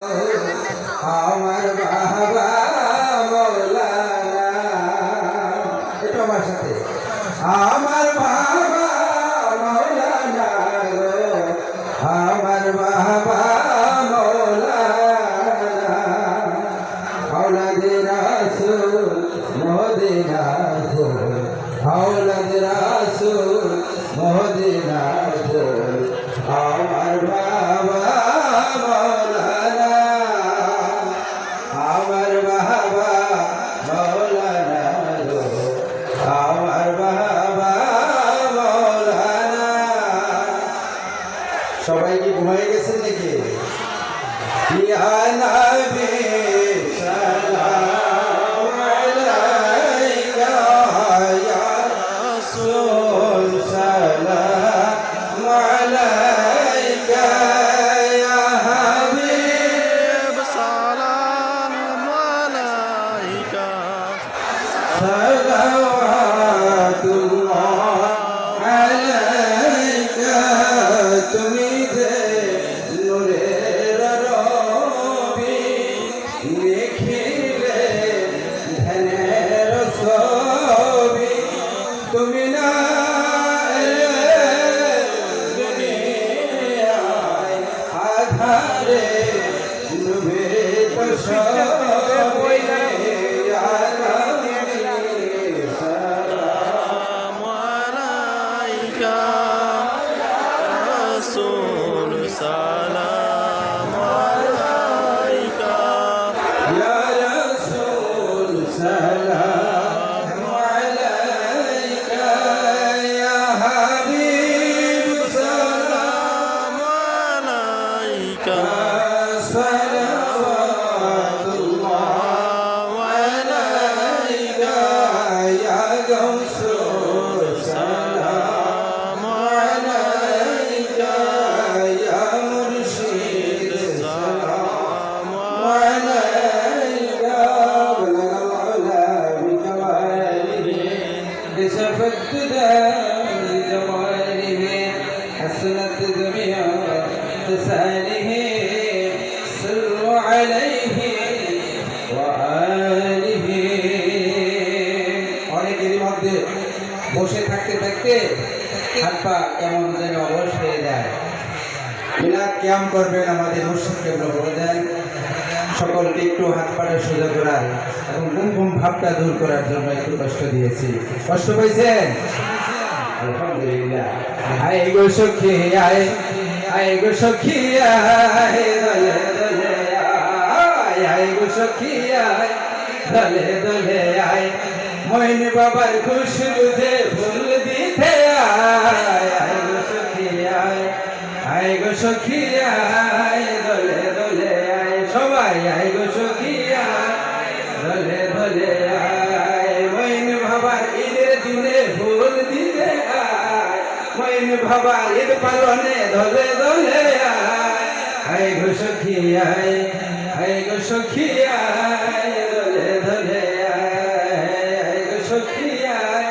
আমার বাবা মৌলানা, এটা আমার সাথে। আমার বাবা মৌলানা গো, আমার বাবা মৌলানা, আওলাদে রাসূল মদিনা ফুল, আওলাদে রাসূল মদিনা ফুল, আমার বাবা মৌলানা, আমার বাবা মৌলানা গো, আমার বাবা মৌলানা। সবাই কি ঘুমাই গেছেন নাকি? ইয়া নবী সালাম আলাইকা, ইয়া রাসূল সালাম আলাইকা, ইয়া হাবিব সালাম আলাইকা, সালাওয়াতুল্লাহ আলাইকা। তুমি যে নূরের রবি, দেখিলে ধ্যানের ছবি, তুমি না এলে দুনিয়ায় আধারে ডুবে তো সবাই, ইয়া নবী সালাম আলাইকা, রাসূল সালাম আলাইকা, ইয়া রাসূল সালাম আলাইকা, ইয়া হাবিব সালাম আলাইকা, সালাওয়াতুল্লাহ আলাইকা, ইয়া গাউসুল সালাম আলাইকা, ইয়া মুরশিদ সালাম আলাইকা। বলাল উলা বিকামালিহি, كشفت بجماله، حسنت جميع خصاله، صلوا عليه وآله। অনেকেরই মধ্যে বসে থাকতে থাকতে হাত পা কেমন যেন অবশ হয়ে যায়। মিলাদ কিয়াম করবেন আমাদের মুর্শিদকে বলে দেন সকলকে একটু হাত পাটা সোজা করার এবং ঘুম ঘুম ভাবটা দূর করার জন্য একটু কষ্ট দিয়েছি। কষ্ট পাইছেন? আলহামদুলিল্লাহ। আয় গো সখী আয়, আয় গো সখী আয়, দলে দলে আয়, আয় গো সখী আয়, দলে দলে আয়, মইন বাবার খুশবু যে ফুল দিতে আয়, আয় গো সখী আয়, আয় গো সখী আয়, দলে দলে আয়, সবাই আয় গো সখী আয়, দলে দলে আয়, মইন বাবার ঈদের দিনে ফুল দিতে আয়, মইন বাবার ঈদ পালনে দলে দলে আয়, আয় গো সখী আয়, আয় গো সখী আয়, দলে দলে আয়, আয় গো সখী আয়,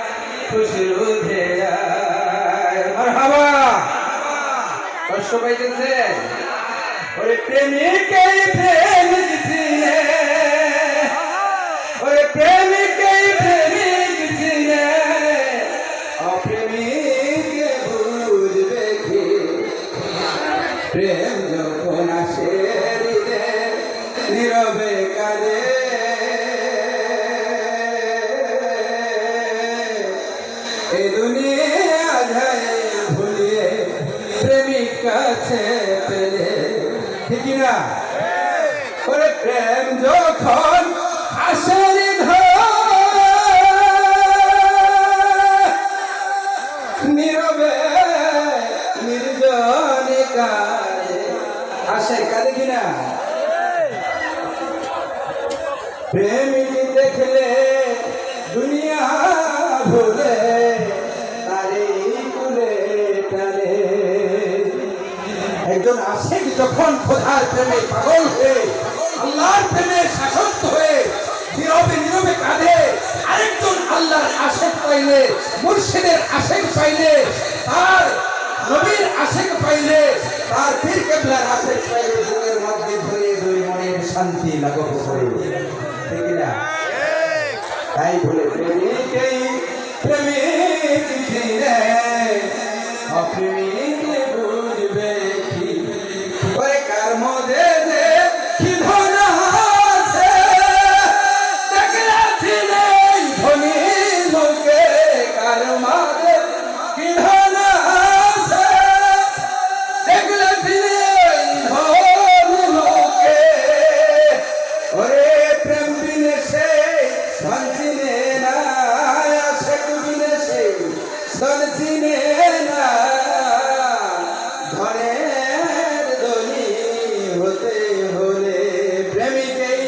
খুশির উঠে আয়। মারহাবা। কষ্ট পাইতেছে? ওরে প্রেমিকই প্রেমিক চিনে, ওরে প্রেমিকই প্রেমিক চিনে, অপ্রেমিকে বুঝবে কি? প্রেম যখন আসে হৃদয়ে নীরবে কাঁদে, এই দুনিয়া যায় ভুলিয়ে প্রেমিক কাছে পেলে, ঠিক না? ওরে প্রেম যখন আসে নীরবে নির্জনে কাঁদে, আসে কাঁদে কিনা? প্রেমিক দেখলে দুনিয়া ভুলে তারে কুলে টানে। একজন আশিক যখন খোদার প্রেমে পাগল হয়ে আল্লাহর প্রেমে শাসক্ত হয়ে নীরবে নীরবে কাঁদে, আরেকজন আল্লাহর আশিক পাইলে, মুর্শিদের আশিক পাইলে, তার নবীর আশিক পাইলে, তার পীর কেবলার আশিক পাইলে বুকের মধ্যে ধরে ধরে শান্তি লাঘব করে, ঠিক না? তাই বলে প্রেমিকেই প্রেমিক চিনে, অপ্রেমিকে বুঝবে কি? ওরে কার মধ্যে যে কি ধন আছে, দেখলা ছিলে ধনী লোকে, কার মধ্যে কি ধন আছে, দেখলা ছিলে ধনী লোকে। ওরে প্রেম বিনে সে ধন চিনে না, আশেক বিনে সে ধন চিনে না। ধনের ধনী হতে হলে প্রেমিকেই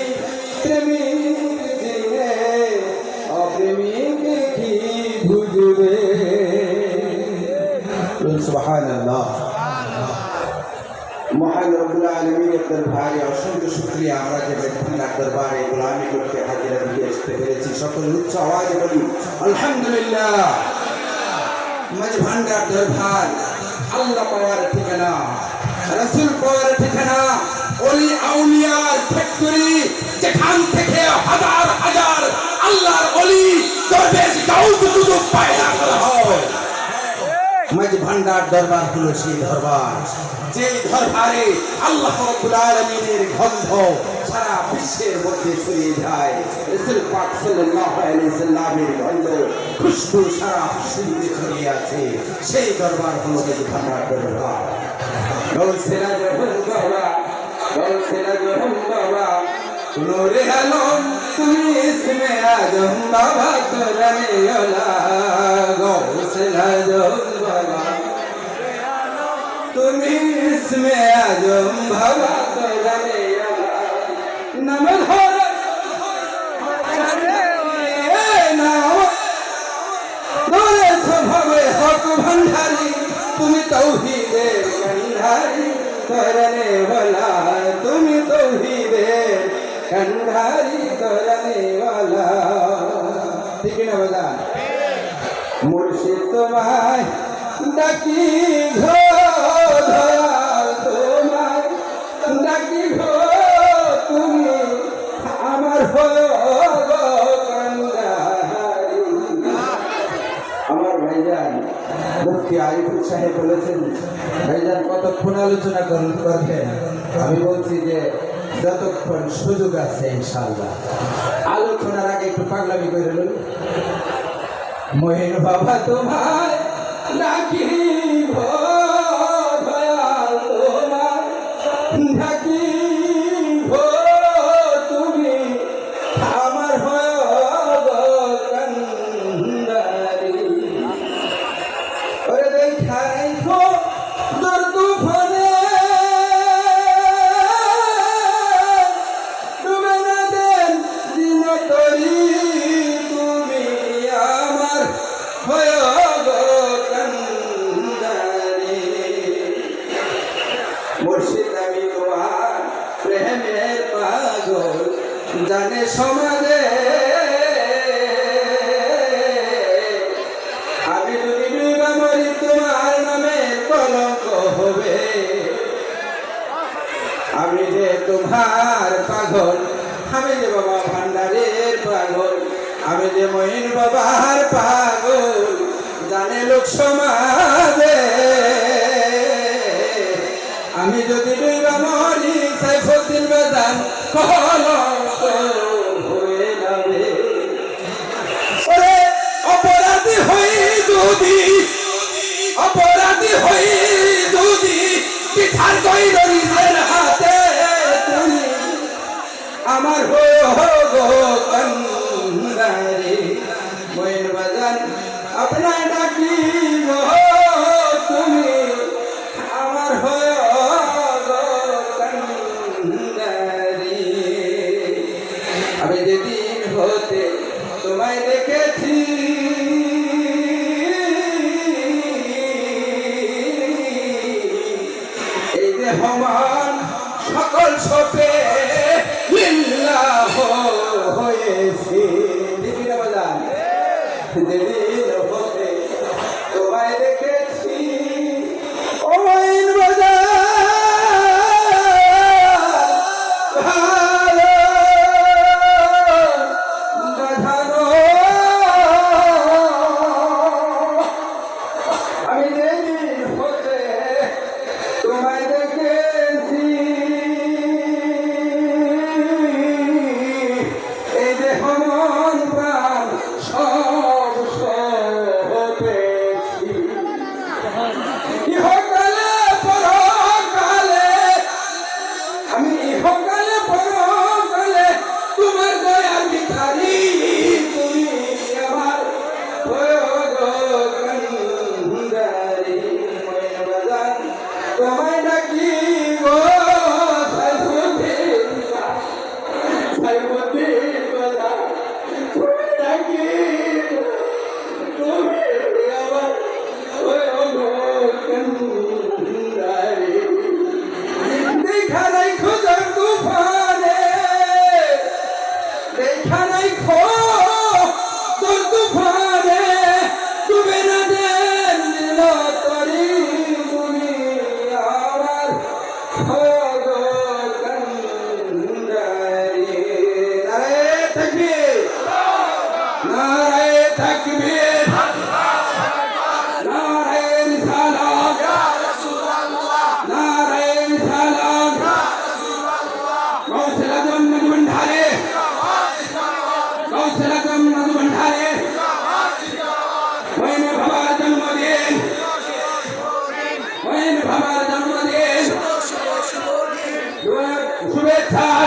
প্রেমিক চিনে, অপ্রেমিকে কি বুঝবে? সুবহানাল্লাহ। মহান রব্বুল আলামিনের দরবারে অসংখ্য শুকরিয়া, আমরা যে বেদনার দরবারে গোলামি করতে হাজিরা দিয়ে আসতে পেরেছি। সকল উচ্চ আওয়াজে বলি আলহামদুলিল্লাহ। মাঝ ভান্ডার দরবার আল্লাহ পাওয়ার ঠিকানা, রাসূল পাওয়ার ঠিকানা, ওলি আউলিয়ার ফ্যাক্টরি, যেখান থেকে হাজার হাজার আল্লাহর ওলি দরবেশ দাউদ দুদু পায়দা করা হয়। মাঝ ভান্ডার দরবার হলো সেই দরবার, যে দরবারে আল্লাহ রাব্বুল আলামিনের গন্ধ সারা বিশ্বের মধ্যে ছড়িয়ে যায়। রাসূল পাক সাল্লাল্লাহু আলাইহি সাল্লামের গন্ধ খুশবু সারা বিশ্বে ছড়িয়ে আছে। সেই দরবার হলো মাঝ ভান্ডার দরবার। গৌসেরা জহুর বাবা, গৌসেরা জহুর বাবা, নূরে আলম তুমি ইসমে আজম বাবা, কোরআনে ওলা। গৌসেরা জহুর বাবা, তুমি ইসমে আজম বাবা, কোরআনে ওলা। নাম ধরে ধরে স্বভাবে হক ভান্ডারি, তুমি তৌহিদের কান্ডারি, কোরআনে ওয়ালা। তুমি তৌহিদের কান্ডারি, কোরআনে ওয়ালা। ঠিক না বাজান? মুর্শিদ তোমায় ডাকি ঘো, দয়াল তোমায় ডাকি ঘো, তুমি আমার হলো গো কান্ডারি। আমার ভাইজান মুফতি আরিফুল সাহেব বলেছেন, ভাইজান কতক্ষণ আলোচনা করবেন? আমি বলছি যে যতক্ষণ সুযোগ আছে ইনশাআল্লাহ। আলোচনার আগে একটু পাগলামি করে নেন। মহিন বাবা তোমায় ডাকি ভো, দয়াল তোমায় ডাকি ভো, তুমি আমার হয় গো কান্ডারি। ওরে দেখাই গো দর তুফানে, ডুবে না দেন দিন তরি, তুমি আমার হয় গো কান্ডারি। মুর্শিদ আমি তোমার প্রেমের পাগল, জানে সমাজে আমি যদি ডুবা মরি তোমার নামে কলঙ্ক হবে। আমি যে তোমার পাগল, আমি যে বাবা ভান্ডারের পাগল, আমি যে মহিন বাবার পাগল, জানে লোক সমাজে আমি যদি ডুবা মরি সাইফুদ্দিন বাজান কলঙ্ক হয়ে যাবে। ওরে অপরাধী হই যদি, অপরাধী হই যদি পিঠার কই দরিদ্রের হাতে, তুমি আমার গো কান্ডারি। মইন বাজান আপনার ডাকি গো, তুমি আমার গো কান্ডারি। আমি যেদিন হতে তোমায় দেখেছি, এই দেহমান সকল সপে লিল্লাহ হয়েছি। যেদিন হতে তোমায় দেখেছি, ও মইন বাজার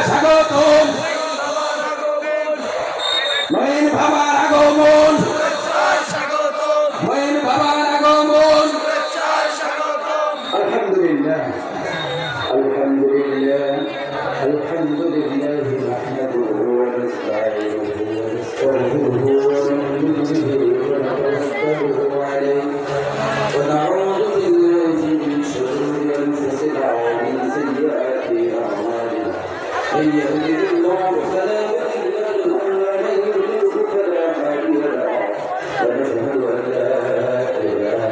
স্বাগতম মঈন বাবার আগমন মঈন বাবার আগমন আলহামদুলিল্লাহ আলহামদুলিল্লাহ আলহামদুলিল্লাহ নাহমাদুহু ওয়া নাস্তাঈনুহু ওয়া নাস্তাগফিরুহু ওয়া নু'মিনু বিহি ওয়া نتوكل عليه ونعوذ بالله من شرور أنفسنا ومن سيئات أعمالنا من يهده الله فلا مضل له ومن يضلل فلا هادي له ونشهد أن لا إله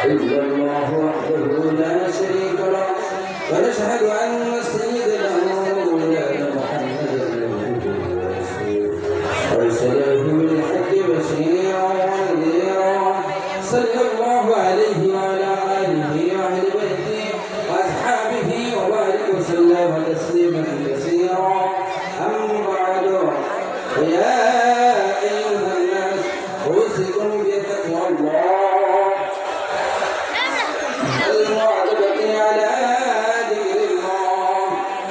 إلا الله وحده لا شريك له ونشهد أن سيدنا ومولانا محمدا عبده ورسوله أرسله بالحق بشيرا ونذيرا صلى الله عليه وعلى آله وأهل بيته وأصحابه وبارك وسلم تسليما كثيرا أما بعد يا أيها الناس أوصيكم بتقوى الله المعتمد على ذكر الله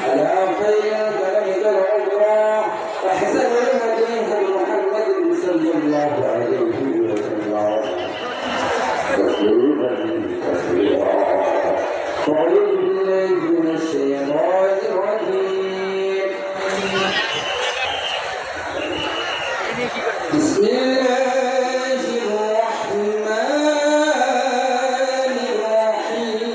على خير الكلام كالعبرى وحسن الهدي هدي محمد صلى الله عليه وسلم تسليما كثيرا أعوذ بالله من الشيطان الرجيم بسم الله الرحمن الرحيم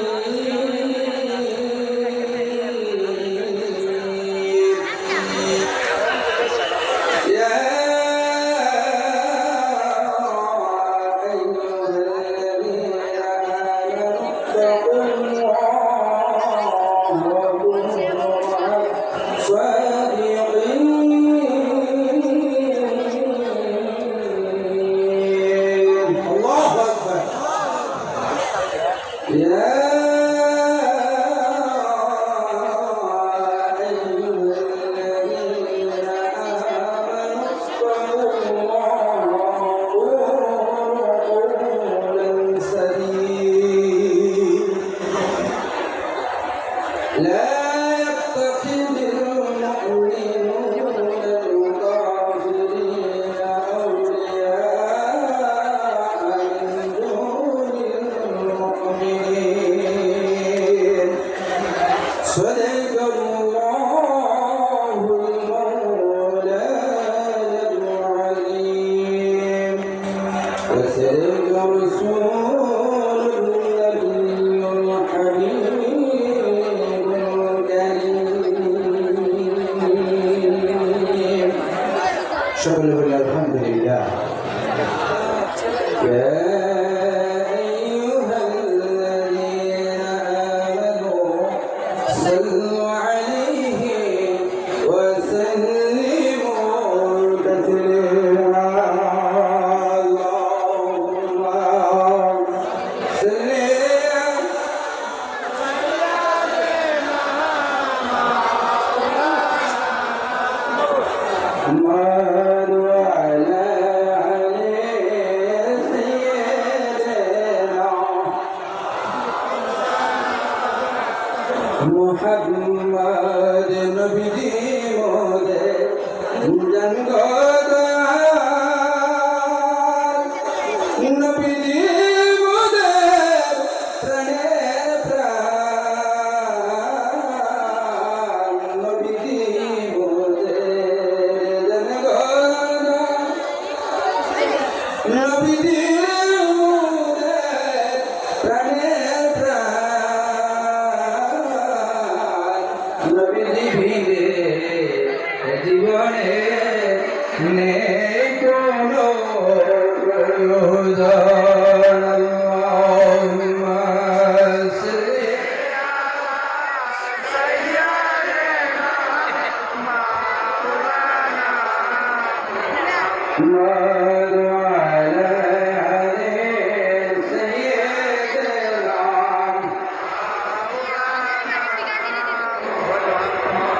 يا أيها الذين آمنوا اتقوا الله وكونوا مع الصادقين الله أكبر يا أيها الذين آمنوا اتقوا الله وقولوا قولا سديدا لا يتخذ المؤمنون الكافرين أولياء من دون المؤمنين صدق الله المولانا العظيم وصدق رسوله النبي الحبيب الكريم شغله الحمد لله يا أيها الذين آمنوا صلوا عليه وسلموا تسليما اللهم صل محمد وعلى آله سيدنا محمد نبي مودे জনগণ নবী মودে প্রাণে প্রাণ নবী মودে জনগণ নবী মودে প্রাণে প্রাণ নবী ভিড়ে জীবনে নেই কোনো প্রয়োজন আল্লাহুম্মা সাল্লি محمد وعلى آل سيدنا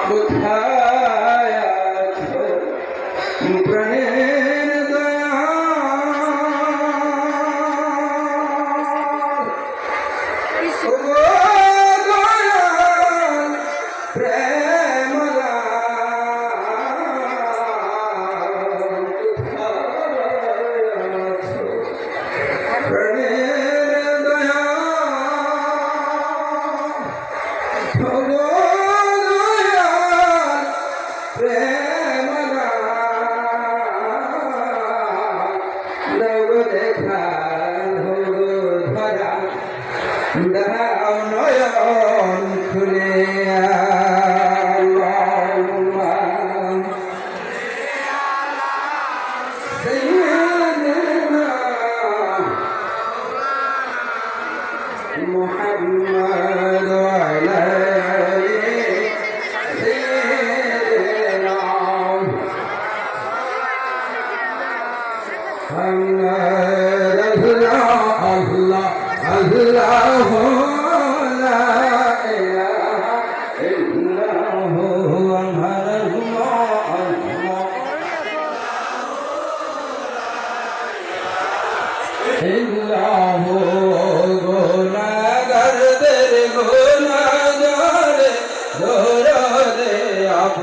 কোথায় আছো প্রাণের দয়াল ওগো দয়াল প্রেম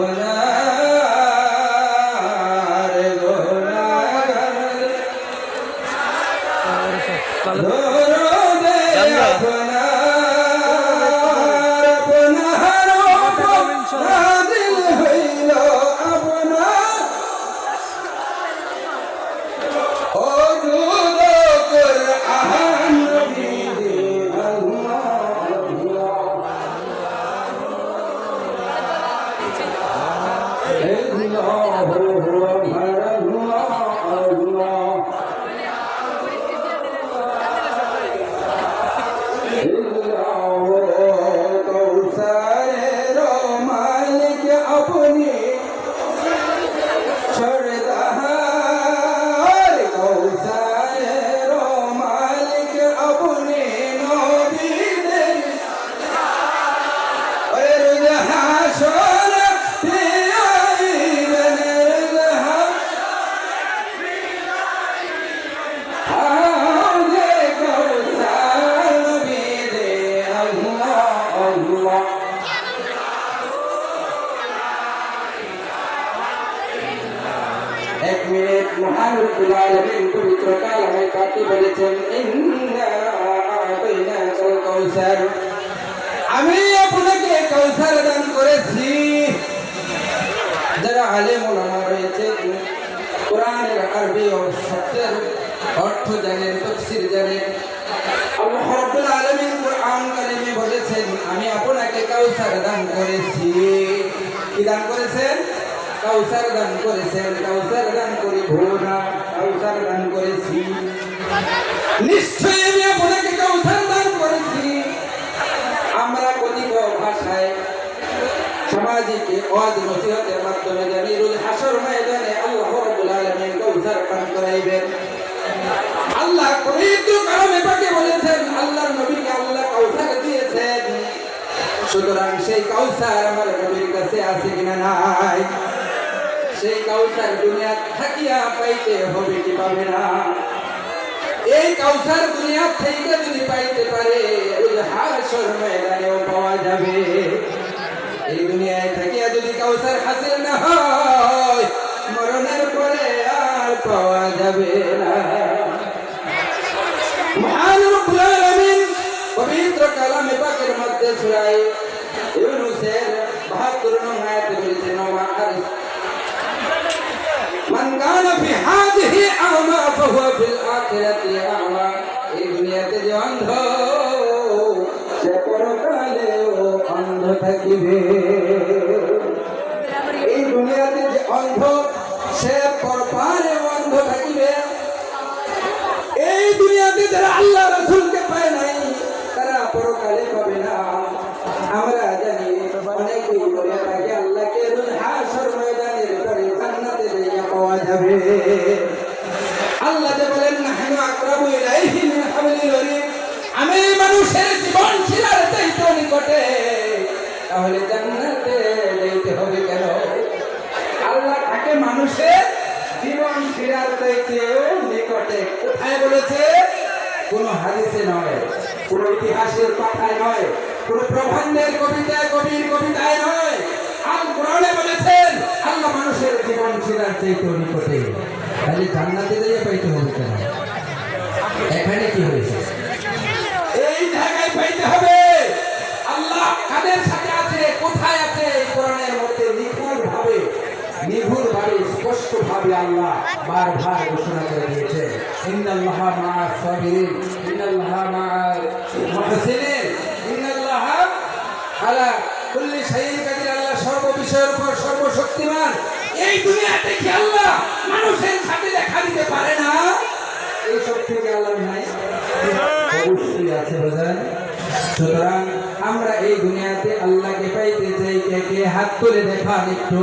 আপনার গুনাহগার দরুদে আপনার আপনার নাজিল হইল আপনার ও দুরূদ কুরআন নবীজি আল্লাহ কৌসারের মালিক আপনি সরদার কৌসারের মালিক আপনি নবীদের রোজ হাসর পিয়াইবেন রোজ হাসরে কৌসার নবীরে আল্লাহ আল্লাহ এক মিনিট মহান রব্বুল আলামিন পবিত্র কালামে পাকে বলেছেন ইন্না আ'তাইনাকাল কাউসার আমি আপনাকে কাউসার দান করেছি যারা আলেম ওলামা রয়েছে কোরআনের আরবি ও শব্দের অর্থ জানেন তাফসীর জানেন আল্লাহ রাব্বুল আলামিন কোরআন কারীমে বলেছেন আমি আপনাকে কাউসার দান করেছি কি দান করেছেন কাউসার দান করেছেন কাউসার দান করিব না কাউসার দান করেছি নিশ্চয়ই আমি আপনাকে কাউসার দান করেছি আমরা কতিপয় ভাষায় সামাজিক ওয়াজ নসিহতের মাধ্যমে জানি রোজ হাসর ময়দানে আল্লাহ রাব্বুল আলামিন কাউসার পান করাইবেন আল্লাহ পবিত্র কালামে পাকে বলেছেন আল্লাহর নবীকে আল্লাহ কাউসার দিয়েছেন সুতরাং সেই কাউসার আমার নবীর কাছে আছে কিনা নাই সেই কাউসার দুনিয়া থাকিয়া পাইতে হবে কি পাবে না এই কাউসার দুনিয়া থেকে যদি পাইতে পারে ওই হাসর ময়দানেও পাওয়া যাবে এই দুনিয়ায় থাকিয়া যদি কাউসার হাসিল না হয় মরণের পরে আর পাওয়া যাবে না মহান রব্বুল আলামিন পবিত্র কালামে পাকের মধ্যে সূরা ইউনূসের ৭২ নং আয়াতে বলেছেন মান কানা ফি হাযিহি আমা ফাহুয়া ফিল আখিরাতি আমা এই দুনিয়াতে যে অন্ধ সে পরকালেও অন্ধ থাকিবে এই দুনিয়াতে যে অন্ধ সে পরকালেও অন্ধ থাকিবে এই দুনিয়াতে যারা আল্লাহ রাসূলকে পায় নাই তারা পরকালে পাবে না আমরা জানি অনেকেই বলে থাকে আল্লাহকে রোজ হাসর ময়দানের পরে জান্নাতে যাইয়া পাওয়া যাবে আল্লাহ যে বলেন নাহনু আকরাবু ইলাইহি মিন হাবলিল ওয়ারিদ আমি মানুষের জীবন শিলার চাইতে নিকটে তাহলে জান্নাতে যাইতে হবে কেন আল্লাহ তাকে মানুষের জীবন শিলার চাইতেও নিকটে কোথায় বলেছে কোন হাদিসে নয় কোন ইতিহাসের পাতায় নয় কোন প্রবন্ধের কবিতায় কবির কবিতায় নয় আল কোরআনে বলেছেন আল্লাহ মানুষের জীবন শিলার চাইতে নিকটে তাহলে জান্নাতে যাইয়া পাইতে হবে কেন এখানে কি হয়েছে এই জায়গায় পাইতে হবে আল্লাহ কাদের সাথে আছে কোথায় আছে কোরআনের মধ্যে নিখুঁত ভাবে স্পষ্ট ভাবে আল্লাহ বারবার ঘোষণা করে দিয়েছে ইন্নাল্লাহা মা'আস সাবিরিন ইন্নাল্লাহা মা'আল মুহসিনিন ইন্নাল্লাহা আলা কুল্লি শাইইন কাদির আল্লাহ সর্ব বিষয়ের উপর সর্বশক্তিমান এই দুনিয়াতে কি আল্লাহ মানুষের সাথে দেখা দিতে পারে না এই শক্তি কি আল্লাহর নাই অবশ্যই আছে বাজান সুতরাং আমরা এই দুনিয়াতে আল্লাহকে পাইতে চাই কে হাত তুলে দেখান একটু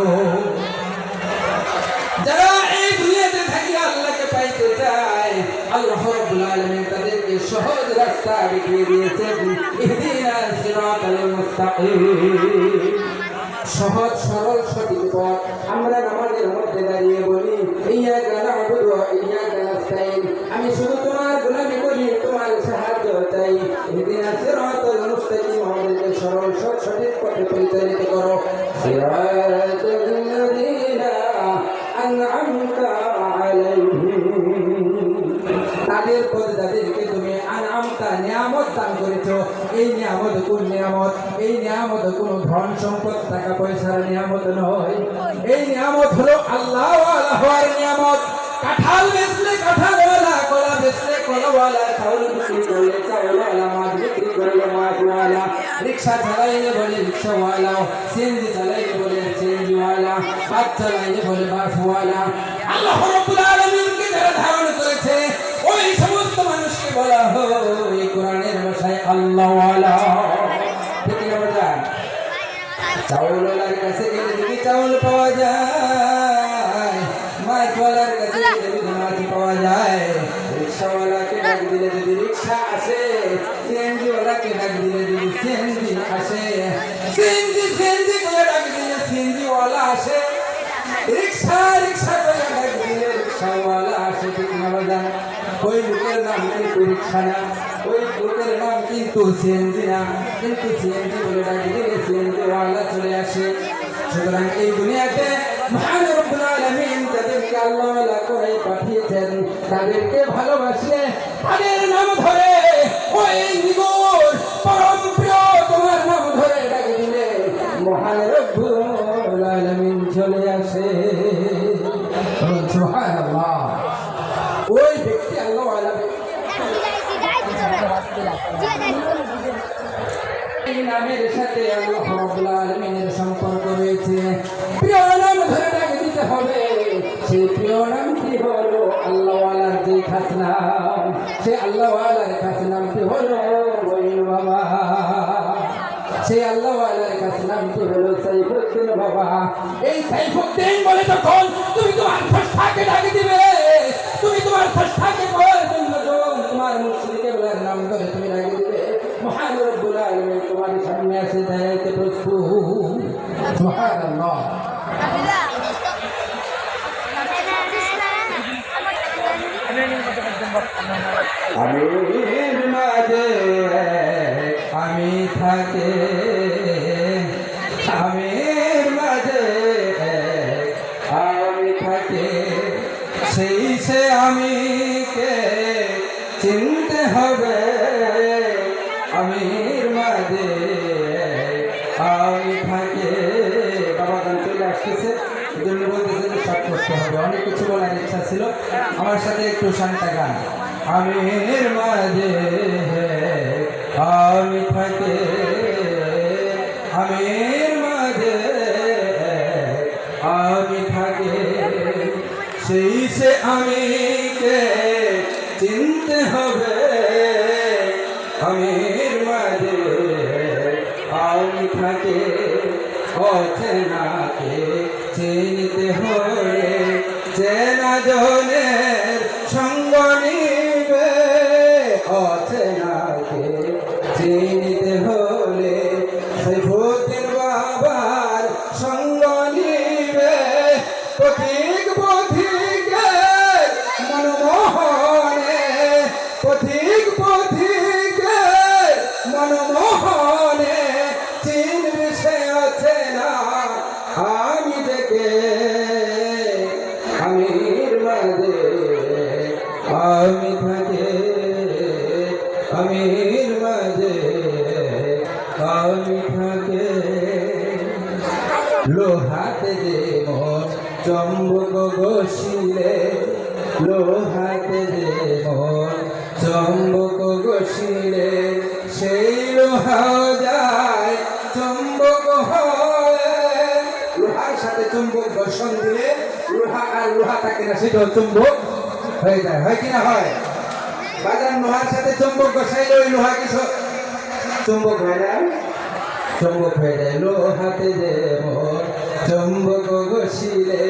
যারা এই দুনিয়াতে থাকি আল্লাহকে পাইতে চায় আল্লাহ রাব্বুল আলামিন তাদেরকে সহজ রাস্তা দেখিয়ে দিয়েছেন ইহদিনাস সিরাতাল মুস্তাকিম সহজ সরল সঠিক পথ আমরা নামাজের মধ্যে দাঁড়িয়ে বলি ইয়্যাকা না'বুদু ওয়া ইয়্যাকা নাস্তাইন আমি শুধু তোমার গোলামি করি তোমার সাহায্য চাই ইহদিনাস সিরাতাল মুস্তাকিম আমাদেরকে সরল সঠিক পথে পরিচালিত করো সিরাতাল দান করেছো। এই নিয়ামত কোন নিয়ামত? এই নিয়ামত কোনো ধন সম্পদ টাকা পয়সার নিয়ামত নয়। এই নিয়ামত হলো আল্লাহ ওয়ালা হওয়ার নিয়ামত। কাঁঠাল বেচলে কাঁঠালওয়ালা, কলা বেচলে কলাওয়ালা, চাউল বিক্রি করলে চাউলওয়ালা, মাছ বিক্রি করলে মাছওয়ালা, রিক্সা চালাইলে বলে রিক্সাওয়ালা, সিএনজি চালাইলে বলে সিএনজিওয়ালা, বাস চালাইলে বলে বাসওয়ালা। আল্লাহ রাব্বুল আলামিনকে যারা ধারণ করেছে ওই সমস্ত মানুষকে বলা হয় কোরআনের ভাষায় আল্লাহওয়ালা। ঠিক না বাবা? চাউলওয়ালার কাছে গেলে যদি চাউল পাওয়া যায়, মাছওয়ালার কাছে গেলে যদি মাছ পাওয়া যায়, রিক্সাওয়ালাকে ডাক দিলে যদি রিক্সা আসে, সিএনজিওয়ালাকে ডাক দিলে যদি সিএনজি আসে, সিএনজি করে ডাক দিলে সিএনজিওয়ালা আসে, রিক্সা করে ডাক দিলে রিক্সাওয়ালা আসে। ঠিক না বাবা? ওই লোকের নাম কিন্তু রিক্সা না, ওই লোকের নাম কিন্তু সিএনজি না, কিন্তু সিএনজি বলে ডাক দিলে সিএনজিওয়ালা চলে আসে। সুতরাং এই দুনিয়াতে মহান রব্বুল আলামিন তাদেরকে আল্লাহওয়ালা করে পাঠিয়েছেন, তাদেরকে ভালোবাসে, তাদের নাম ধরে ওই নিগুর পরম প্রিয় তোমার নাম ধরে ডাক দিলে মহান রব্বুল আলামিন চলে আসে। সুবহানাল্লাহ। ওই ব্যক্তি আল্লাহওয়ালা এই নামের সাথে আল্লাহ রাব্বুল আলামিনের সম্পর্ক রয়েছে। প্রিয় নাম ধরে ডাক দিতে হবে। সেই প্রিয় নামটি হলো আল্লাহওয়ালার যে খাস নাম, সেই আল্লাহওয়ালার খাস নামটি হলো মঈন বাবা। সেই আল্লাহওয়ালার খাস নামটি হলো সাইফুদ্দিন বাবা। এই সাইফুদ্দিন বলে তখন তুমি তোমার স্রষ্টাকে ডাক দিবে, তুমি তোমার স্রষ্টাকে তোমার মুর্শিদকে বলার নাম ধরে তুমি ডাক দিবে। মহান রব্বুল আলামিন তোমার সামনে আসে দাঁড়াইতে প্রস্তুত। সুবহানাল্লাহ। আমির মাঝে আমি থাকে, আমির মাঝে আমি থাকে, সেই সে আমিকে চিনতে হবে। আমির মাঝে আমি থাকে। বাবা গান চলে আসতেছে, এই জন্য বলতেছে যে সব করতে হবে। অনেক কিছু বলার ইচ্ছা ছিল, আমার সাথে একটু শান্তা গান। আমির মাঝে আমি থাকে, আমির মাঝে আমি থাকে, সেই সে আমিকে চিনতে হবে। আমির মাঝে আমি থাকে, অচেনাকে চিনতে হলে চেনা জনের সঙ্গ নিবে। অচেনাকে চিনতে হলে সাইফুদ্দিন বাবার সঙ্গ নিবে। পথিক পথিকে মনমোহনে, পথিক পথিকে মনমোহনে চিনবে সে আছে না আমি দেখে। আমির মাঝে আমি থাকে, আমির মাঝে আমি থাকে। লোহাতে যেমন চম্বক ঘষিলে, লোহাতে যেমন চম্বক ঘষিলে, সেই লোহা যায় চম্বক হয়ে। লোহার সাথে চুম্বক ঘর্ষণ দিলে লোহা আর লোহা থাকে না, সেটা চুম্বক হয়ে যায়। হয় কিনা? হয়। বাজার লোহার সাথে চুম্বক ঘষাইলে ওই লোহা কি চুম্বক হয়ে যায়? চুম্বক হয়ে যায়। লোহাতে যেমন চুম্বক ঘষিলে,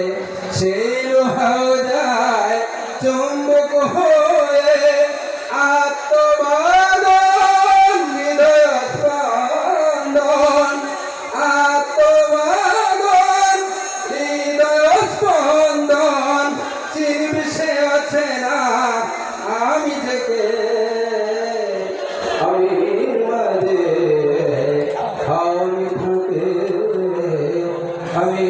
সেই লোহা যায় চুম্বক হয়ে। আত্মবাদন হৃদয় স্পন্দন, আত্মবাদন হৃদয় স্পন্দন চিনবে সে আছে না আমি থেকে। আমির মাঝে আমি থাকে, আমি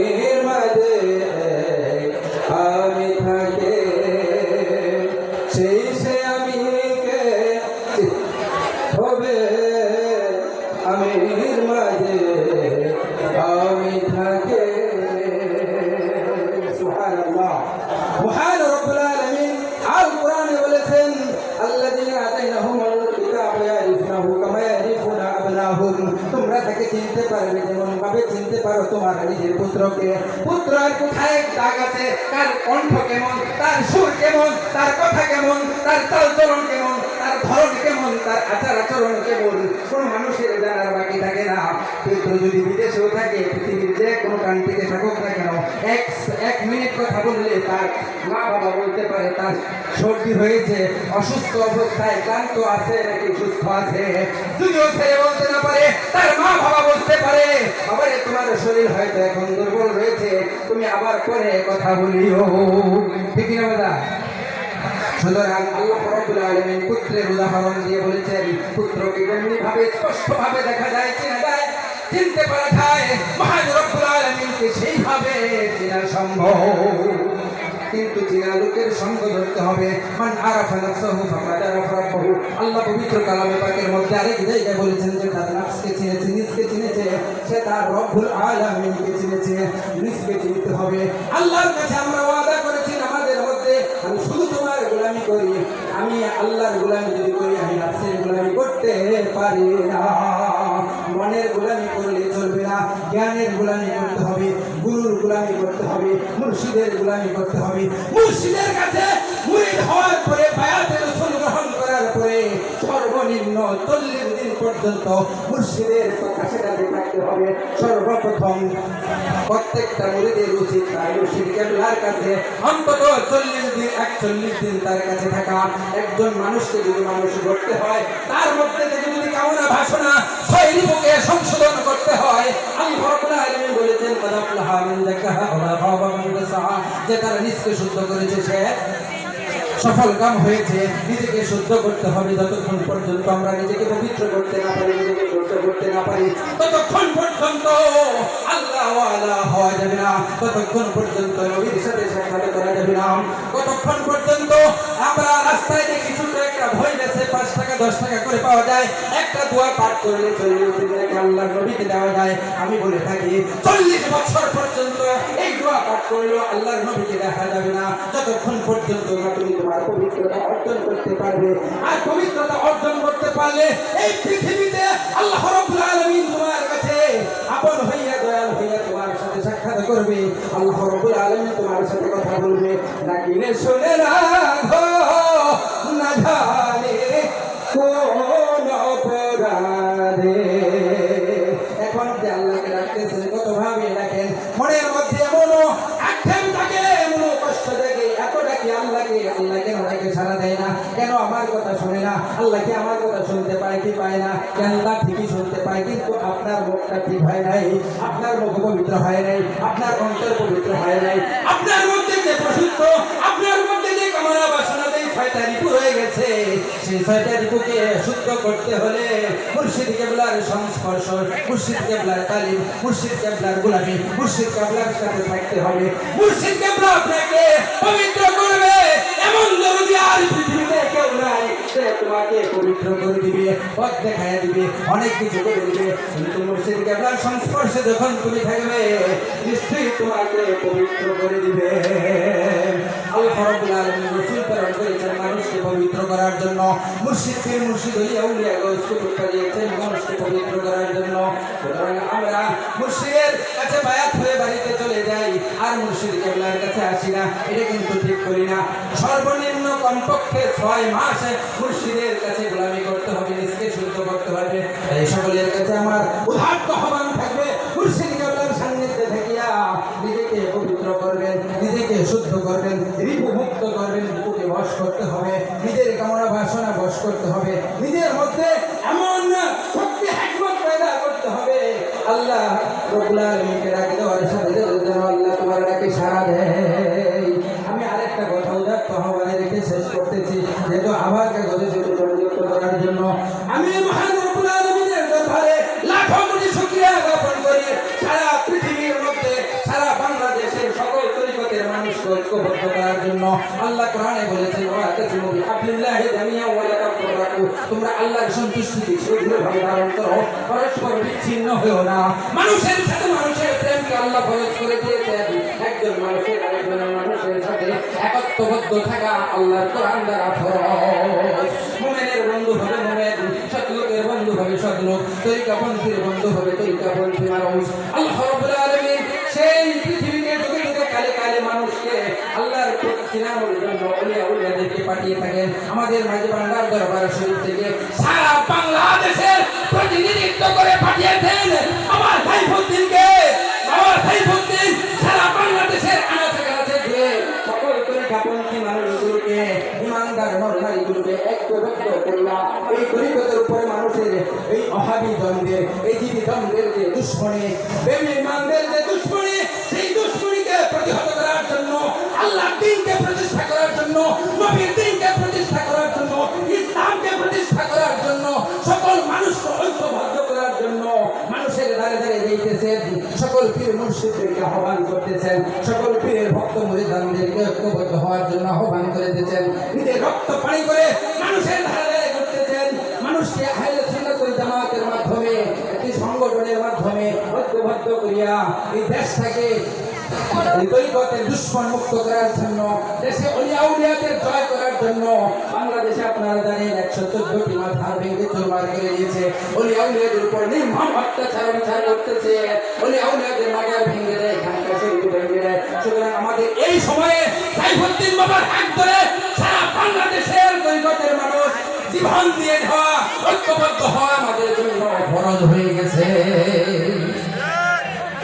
পারো তোমার নিজের পুত্রকে। পুত্রের কোথায় দাগ আছে, কার কণ্ঠ কেমন, তার সুর কেমন, তার কথা কেমন, তার চালচলন কেমন, তার ধরন কেমন, তার আচার আচরণ কেমন, কোনো মানুষের জানার বাকি থাকে না। পুত্র যদি বিদেশেও থাকে, পৃথিবীর যে কোনো কান্ট্রিতে থাকুক না কেন, এক মিনিট কথা বললে তার মা বাবা বলতে পারে তার সর্দি হয়েছে, অসুস্থ অবস্থায়, ক্লান্ত আছে নাকি সুস্থ আছে। যদিও ছেলে বলতে না পারে, তার মা বাবা বলতে পারে, বাবারে তোমার শরীর হয়তো এখন দুর্বল রয়েছে, তুমি আবার পরে কথা বলিও। ঠিক না দাদা? সুতরাং আল্লাহ রাব্বুল আলামিন পুত্রের উদাহরণ দিয়ে বলেছেন, পুত্রকে যেমনিভাবে স্পষ্টভাবে দেখা যায়, চেনা যায়, চিনতে পারা যায়, মহান রব্বুল আলামিনকে সেইভাবে চেনা সম্ভব। কিন্তু চেনা লোকের সঙ্গ ধরতে হবে। মান আরাফা নাফসাহু ফাকাদ আরাফা রাব্বাহু। আল্লাহ পবিত্র কালামে পাকের মধ্যে আরেক জায়গায় বলেছেন যে তার নফসকে চিনেছে, নিজকে চিনেছে, সে তার রব্বুল আলামিনকে চিনেছে। নিজকে চিনতে হবে। আল্লাহর কাছে আমরা ওয়াদা করেছি নামাজের মধ্যে, আমি শুধু তোমার গোলামি করি। আমি আল্লাহর গোলামি যদি করি, আমি নফসের গোলামি করতে পারি না। মনের গোলামি করলে চলবে না, জ্ঞানের গোলামি করতে হবে, গুরুর গোলামি করতে হবে, মুর্শিদের গোলামি করতে হবে। মুর্শিদের কাছে মুরিদ হওয়ার পরে, বায়াতের রাসূল গ্রহণ করার পরে সর্বনিম্ন 40 দিন পর্যন্ত মুর্শিদের কাছে থাকতে হবে। সর্বপ্রথম প্রত্যেকটা মুরিদের উচিত তার মুর্শিদ কেবলার কাছে অন্তত 40 দিন 41 দিন তার কাছে থাকা। একজন মানুষকে যদি মানুষ গড়তে হয়, তার মধ্যে থেকে যদি কামনা বাসনা শৈলীকে সংশোধন করতে হয়, আল্লাহ রাব্বুল আলামিন বলেছেন, "কদ আফলাহা মান যাক্কাহা ওয়া খাবা মান দাসাহা।" যে তারা নিজকে শুদ্ধ করেছে সে সফল কাম হয়েছে। নিজেকে শুদ্ধ করতে হবে। যতক্ষণ পর্যন্ত আমরা নিজেকে পবিত্র করতে না পারি, নিজেকে শুদ্ধ করতে না পারি, ততক্ষণ পর্যন্ত আল্লাহ ওয়ালা হওয়া যাবে না। ততক্ষণ পর্যন্ত নবীর সাথে সাক্ষাৎ করা যাবে না। কতক্ষণ পর্যন্ত আমরা রাস্তায় দেখি ছোট একটা বই বেচে 5 টাকা 10 টাকা করে পাওয়া যায়, একটা দোয়া পাঠ করলে 40 দিন আগে আল্লাহর নবীকে দেওয়া যায়। আমি বলে থাকি 40 বছর পর্যন্ত এই দোয়া পাঠ করলেও আল্লাহর নবীকে দেখা যাবে না, যতক্ষণ পর্যন্ত না তুমি তোমার পবিত্রতা অর্জন করতে পারবে। আর পবিত্রতা অর্জন করতে পারলে এই পৃথিবীতে আল্লাহ রাব্বুল আলামিন তোমার কাছে আপন হইয়া, দয়াল হইয়া তোমার সাথে সাক্ষাৎ করবে। আল্লাহ রাব্বুল আলামিন তোমার সাথে কথা বলবে। ডাকিলে শুনে রাখো, না জানে কোন অপরাধে। এখন যে আল্লাহকে ডাকতেছেন, কত ভাবে ডাকেন, মনের মধ্যে এমনও আক্ষেপ থাকে, এমনও কষ্ট থাকে, এত ডাকি আল্লাহকে, আল্লাহ কেন ডাকে সাড়া দেয় না, কেন আমার কথা শুনে না, আল্লাহ কি আমার কথা শুনতে পায় কি পায় না? আল্লাহ ঠিকই শুনতে পায়, কিন্তু আপনার মুখটা ঠিক হয় নাই, আপনার মুখ পবিত্র হয় নাই, আপনার অন্তর পবিত্র হয় নাই, আপনার মধ্যে যে প্রশুদ্ধ, আপনার মধ্যে যে কামনা বাসনা, যে 6টা ঋতু রয়ে গেছে, সেই 6টা ঋতুকে শুদ্ধ করতে হলে মুর্শিদ কেবলার সংস্পর্শ, মুর্শিদ কেবলার তালিম, মুর্শিদ কেবলার গোলামি, মুর্শিদ কেবলার সাথে থাকতে হবে। মুর্শিদ কেবলা আপনাকে পবিত্র করবে, এমন দরদি আর পৃথিবীতে কেউ নাই। সে তোমাকে পবিত্র করে দিবে, পথ দেখায় দিবে, অনেক কিছু করে দিবে। কিন্তু মুর্শিদ কেবলার সংস্পর্শে যখন তুমি থাকবে, নিশ্চয়ই তোমাকে পবিত্র করে দিবে। আল্লাহ রাব্বুল আলামিন রাসূল প্রেরণ করেছেন মানুষকে পবিত্র করার জন্য। মুর্শিদ পীর মুর্শিদ ওলিয়া উলিয়া গৌসকে পাঠিয়েছেন মানুষকে পবিত্র করার জন্য। সুতরাং আমরা মুর্শিদের কাছে বায়াত হয়ে বাড়িতে চলে যাই, আর মুর্শিদ কেবলার কাছে আসি না, এটা কিন্তু ঠিক করি না। সর্বনিম্ন কমপক্ষে 6 মাস মুর্শিদের কাছে গোলামি করতে হবে, নিজকে শুদ্ধ করতে হবে। এই সকলের কাছে আমার উদাত্ত আহ্বান থাকবে, মুর্শিদ কেবলার সান্নিধ্যে থাকিয়া নিজেকে পবিত্র করবেন, নিজেকে শুদ্ধ করবেন, রিপুমুক্ত করবেন, রিপুকে বশ করতে হবে, নিজের কামনা বাসনা বশ করতে হবে, নিজের মধ্যে এমন শক্তি হিকমত পয়দা করতে হবে, আল্লাহ রাব্বুল আলামিনকে ডাকে দেওয়ার সাথে যেন আল্লাহ তোমার ডাকে সাড়া দেয়। আমি আরেকটা কথা উদাত্ত আহ্বানে রেখে শেষ করতেছি, যেহেতু আবার কাগজে সেতু সংযুক্ত করার জন্য আমি মহান রাব্বুল আলামিনের দরবারে লাখো কোটি শুকরিয়া জ্ঞাপন করি। সারা পৃথিবীর মধ্যে, সারা বাংলাদেশের সকল তরিকতের মানুষকে ঐক্যবদ্ধ করার জন্য আল্লাহ কোরআনে বলেছেন, ওয়াতাসিমু বিহাবলিল্লাহি জামিআন ওয়া লা তাফাররাকু। তোমরা আল্লাহর সন্তুষ্টিকে সুদৃঢ়ভাবে ধারণ করো, পরস্পর বিচ্ছিন্ন হও না। মানুষের সাথে মানুষের প্রেমকে আল্লাহ ফরজ করে দিয়েছেন, একজন মানুষের আরেকজন মানুষের সাথে একত্র ঐক্যবদ্ধ থাকা আল্লাহর কোরআন দ্বারা ফরজ। মুমিনের বন্ধু হবে মুমিন, সৎলোকের বন্ধু হবে সৎলোক, তরিকাপন্থীর বন্ধু হবে তরিকাপন্থী মানুষ। আল্লাহ রাব্বুল আলামিন সেই পৃথিবীকে যুগে যুগে কালে কালে মানুষকে আল্লাহর প্রতি চিনানোর জন্য ওলিয়া উলিয়াদেরকে পাঠিয়ে থাকেন। আমাদের মাঝে বাংলার দরবার শরীফ থেকে সারা বাংলাদেশের প্রতিনিধিত্ব করে পাঠিয়েছেন আমার সাইফুদ্দিনকে। আমার সাইফুদ্দিন সারা বাংলাদেশের আনাচে কানাচে ঘুরে সকল তরিকাপন্থী মানুষগুলোকে, ইমানদার নরনারীগুলোকে ঐক্যবদ্ধ করলাম। এই গরিবদের উপরে মানুষের এই অহাবি দ্বন্দ্বের, এই জীবী দ্বন্দ্বের যে দুশ্মনী, বেঈমানদের যে দুশ্মনী, সেই দুশ্মনীকে প্রতিহত করার জন্য, আল্লাহ দ্বীনকে প্রতিষ্ঠা করার জন্য, নবীর দ্বীনকে প্রতিষ্ঠা করার জন্য, ইসলামকে প্রতিষ্ঠা করার জন্য, সকল মানুষকে ঐক্যবদ্ধ করার জন্য মানুষের দ্বারে দ্বারে যাইতেছেন, সকল পীর মুর্শিদদেরকে আহ্বান করতেছেন, সকল পীরের ভক্ত মুরিদানদেরকে ঐক্যবদ্ধ হওয়ার জন্য আহ্বান করে দিতেছেন। নিজের রক্ত পানি করে মানুষের ধারে ধারে করতেছেন। মানুষকে আহলে সুন্নাত ওয়াল জামাতের মাধ্যমে, একটি সংগঠনের মাধ্যমে ঐক্যবদ্ধ করিয়া এই দেশটাকে তরিকতের দুশ্মন মুক্ত করার জন্য, দেশে ওলিয়া উলিয়াদের জয় করার জন্য। বাংলাদেশে আপনারা জানেন 114টি মাথার ভেঙে চুরমার করে দিয়েছে। ওলিয়া উলিয়াদের উপর নির্মম অত্যাচার বিচার করতেছে। ওলিয়া উলিয়াদের মাজার ভেঙে দেয়, খানকা শরীফ ভেঙে দেয়। সুতরাং আমাদের এই সময়ে সাইফুদ্দিন বাবার হাত ধরে সারা বাংলাদেশের তরিকতের মানুষ জীবন দিয়ে দেওয়া, ঐক্যবদ্ধ হওয়া আমাদের জন্য ফরজ হয়ে গেছে।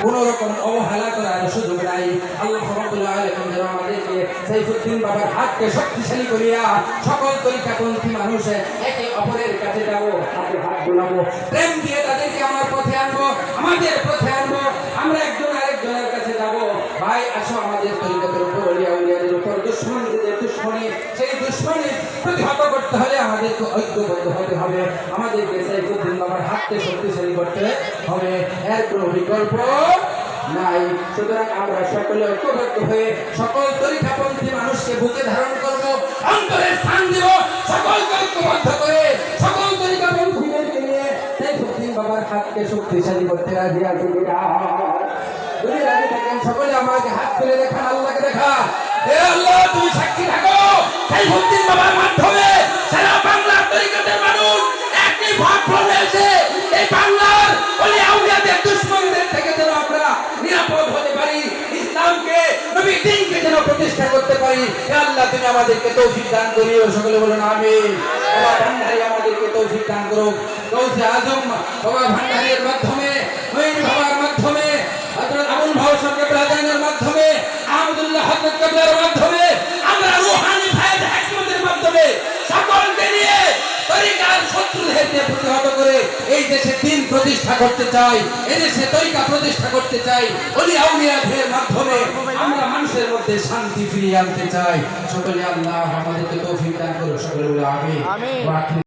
কোন রকম অবহেলা করার সুযোগ নাই। আল্লাহ রাব্বুল আলামিন যেন আমাদেরকে সাইফুদ্দিন বাবার হাতকে শক্তিশালী করিয়া সকল তরিকাপন্থী মানুষ একে অপরের কাছে যাবো, হাতে হাত বোলাবো, প্রেম দিয়ে তাদেরকে আমার পথে আনবো, আমাদের পথে আনবো। আমরা একজন আরেকজনের কাছে যাবো, ভাই আসো আমাদের তরিকতের উপর, ওলিয়া উলিয়াদের উপর দুশ্মনী যে দুশ্মনী, সেই দুশ্মনী প্রতিহত করতে হলে আমাদেরকে ঐক্যবদ্ধ হতে হবে। আমাদেরকে সাইফুদ্দিন বাবার হাতকে শক্তিশালী করতে হবে, এর কোনো বিকল্প নাই। সুতরাং আমরা সকলে ঐক্যবদ্ধ হয়ে সকল তরিকাপন্থী মানুষকে বুকে ধারণ করব, অন্তরে স্থান দিব, সকলকে ঐক্যবদ্ধ করে সকল তরিকাপন্থীদেরকে নিয়ে সাইফুদ্দিন বাবার হাতকে শক্তিশালী করতে রাজি আছি। যদি রাজি থাকেন সকলে আমাকে হাত তুলে দেখান, আল্লাহকে দেখা। হে আল্লাহ, তুমি সাক্ষী থাকো, সাইফুদ্দিন বাবার মাধ্যমে সারা বাংলার তরিকতের মানুষ একটি ভাব হয়েছে। এই বাংলার ওলিয়া উলিয়াদের দুশমনদের থেকে যেন আমরা নিরাপদ হতে পারি, ইসলামকে, নবীর দ্বীনকে যেন প্রতিষ্ঠা করতে পারি। হে আল্লাহ, তুমি আমাদেরকে তৌফিক দান করিও। সকলে বলুন আমিন। বাবা ভান্ডারী আমাদেরকে তৌফিক দান করো। গৌসে আজম বাবা ভান্ডারীর মাধ্যমে, মঈন বাবার মাধ্যমে, হযরত আবুল ভাওসার কেবলাদানের মাধ্যমে, আহমদুল্লাহ হযরত কেবলার মাধ্যমে, আমরা রূহানি ফায়েজ হিকমতের মাধ্যমে সকলকে নিয়ে তরিকার শত্রুদেরকে প্রতিহত করে এই দেশে দ্বীন প্রতিষ্ঠা করতে চাই, এই দেশে তরিকা প্রতিষ্ঠা করতে চাই। ওলিয়া উলিয়াদের মাধ্যমে আমরা মানুষের মধ্যে শান্তি ফিরিয়ে আনতে চাই। সকলে আল্লাহ আমাদেরকে তৌফিক দান করুন। সকলে বলে আমিন।